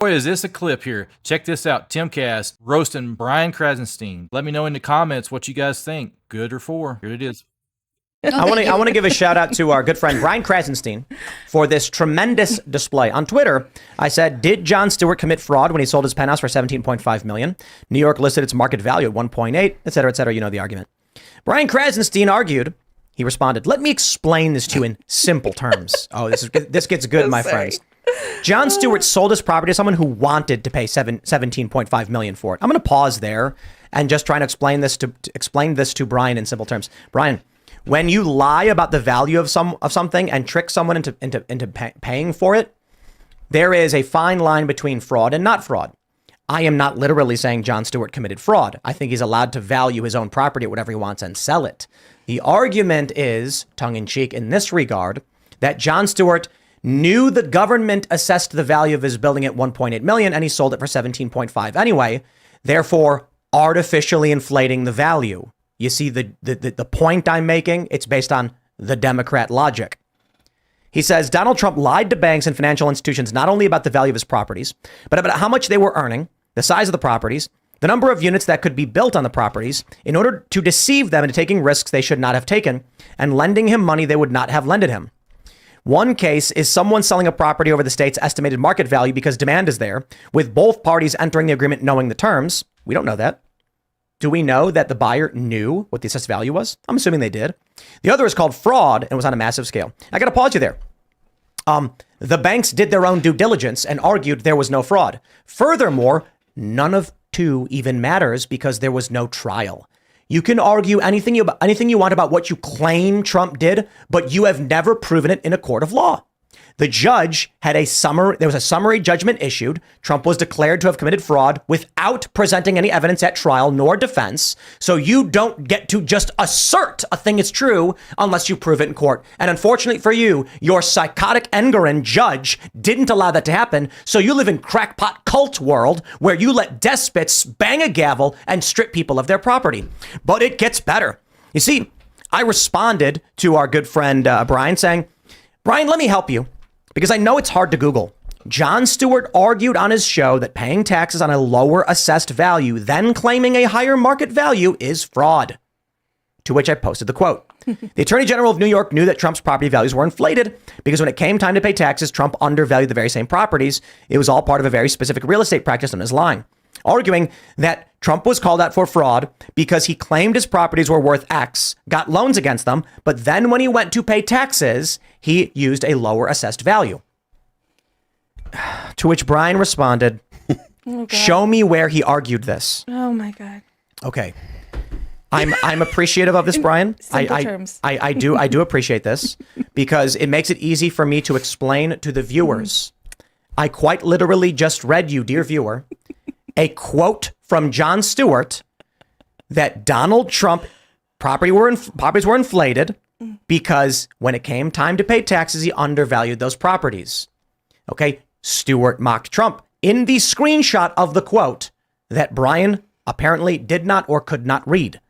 Boy, is this a clip here. Check this out. Timcast roasting Brian Krassenstein. Let me know in the comments what you guys think. Good or for. Here it is. I want to give a shout out to our good friend Brian Krassenstein for this tremendous display. On Twitter, I said, did Jon Stewart commit fraud when he sold his penthouse for $17.5 million? New York listed its market value at 1.8, et cetera, et cetera. You know the argument. Brian Krassenstein argued. He responded, let me explain this to you in simple terms. Oh, this gets good, my friends. Jon Stewart sold his property to someone who wanted to pay $17.5 million for it. I'm going to pause there and just try to explain this to Brian in simple terms. Brian, when you lie about the value of something and trick someone into paying for it, there is a fine line between fraud and not fraud. I am not literally saying Jon Stewart committed fraud. I think he's allowed to value his own property at whatever he wants and sell it. The argument is, tongue in cheek in this regard, that Jon Stewart knew the government assessed the value of his building at 1.8 million and he sold it for 17.5 anyway, therefore artificially inflating the value. You see the point I'm making? It's based on the Democrat logic. He says Donald Trump lied to banks and financial institutions not only about the value of his properties, but about how much they were earning, the size of the properties, the number of units that could be built on the properties in order to deceive them into taking risks they should not have taken and lending him money they would not have lended him. One case is someone selling a property over the state's estimated market value because demand is there, with both parties entering the agreement knowing the terms. We don't know that. Do we know that the buyer knew what the assessed value was? I'm assuming they did. The other is called fraud and was on a massive scale. I got to pause you there. The banks did their own due diligence and argued there was no fraud. Furthermore, none of two even matters because there was no trial. You can argue anything you want about what you claim Trump did, but you have never proven it in a court of law. The judge had there was a summary judgment issued. Trump was declared to have committed fraud without presenting any evidence at trial nor defense. So you don't get to just assert a thing is true unless you prove it in court. And unfortunately for you, your psychotic Engoron judge didn't allow that to happen. So you live in crackpot cult world where you let despots bang a gavel and strip people of their property. But it gets better. You see, I responded to our good friend Brian saying, Brian, let me help you. Because I know it's hard to Google. Jon Stewart argued on his show that paying taxes on a lower assessed value, then claiming a higher market value, is fraud. To which I posted the quote. The Attorney General of New York knew that Trump's property values were inflated because when it came time to pay taxes, Trump undervalued the very same properties. It was all part of a very specific real estate practice known as lying. Arguing that Trump was called out for fraud because he claimed his properties were worth X, got loans against them, but then when he went to pay taxes, he used a lower assessed value. To which Brian responded, show me where he argued this. Oh my God. Okay. I'm appreciative of this, Brian. I do appreciate this because it makes it easy for me to explain to the viewers. I quite literally just read you, dear viewer, a quote from Jon Stewart that Donald Trump properties were inflated because when it came time to pay taxes, he undervalued those properties. Okay. Stewart mocked Trump in the screenshot of the quote that Brian apparently did not or could not read.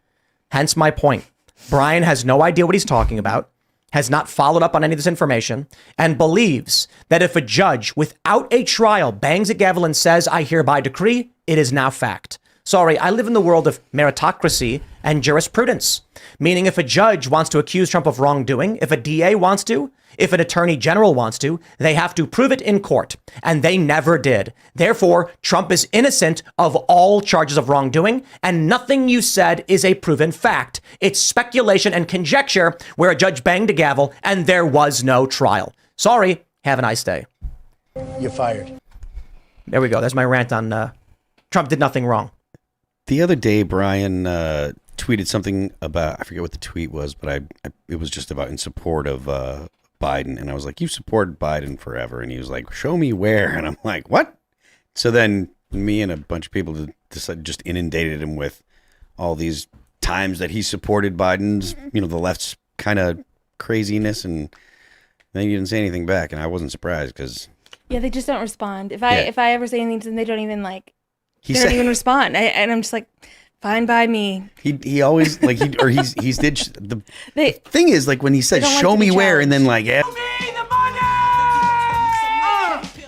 Hence my point. Brian has no idea what he's talking about, has not followed up on any of this information, and believes that if a judge without a trial bangs a gavel and says, I hereby decree, it is now fact. Sorry, I live in the world of meritocracy and jurisprudence, meaning if a judge wants to accuse Trump of wrongdoing, if a DA wants to, if an attorney general wants to, they have to prove it in court, and they never did. Therefore, Trump is innocent of all charges of wrongdoing, and nothing you said is a proven fact. It's speculation and conjecture where a judge banged a gavel and there was no trial. Sorry, have a nice day. You're fired. There we go. There's my rant on Trump did nothing wrong. The other day, Brian tweeted something about, I forget what the tweet was, but it was just about in support of Biden. And I was like, you supported Biden forever. And he was like, show me where. And I'm like, what? So then me and a bunch of people just inundated him with all these times that he supported Biden's, the left's kind of craziness. And then he didn't say anything back. And I wasn't surprised because. Yeah, they just don't respond. If I ever say anything to them, they don't even they don't even respond. And I'm just like, fine by me. He always the thing is when he says show me where and then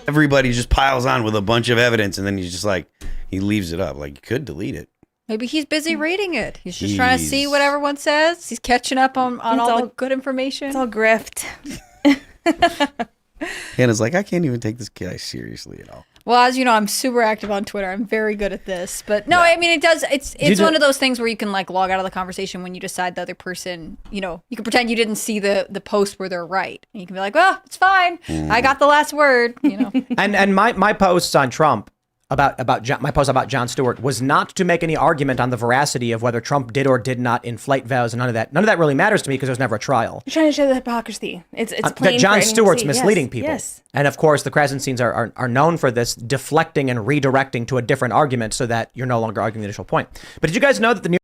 everybody just piles on with a bunch of evidence, and then he's just like, he leaves it up. Like, you could delete it. Maybe he's busy reading it. He's just trying to see what everyone says. He's catching up on all the good information. It's all grift. Hannah's like, I can't even take this guy seriously at all. Well, as you know, I'm super active on Twitter. I'm very good at this. But no, I mean, it's one of those things where you can like log out of the conversation when you decide the other person, you can pretend you didn't see the post where they're right. And you can be like, well, it's fine. I got the last word, And my posts on Trump my post about Jon Stewart was not to make any argument on the veracity of whether Trump did or did not inflate vows, and none of that. None of that really matters to me because there's never a trial. You're trying to show the hypocrisy. It's plain that Jon for Stewart's anyone to see. misleading people. Yes. And of course, the Krassensteins are known for this, deflecting and redirecting to a different argument so that you're no longer arguing the initial point. But did you guys know that the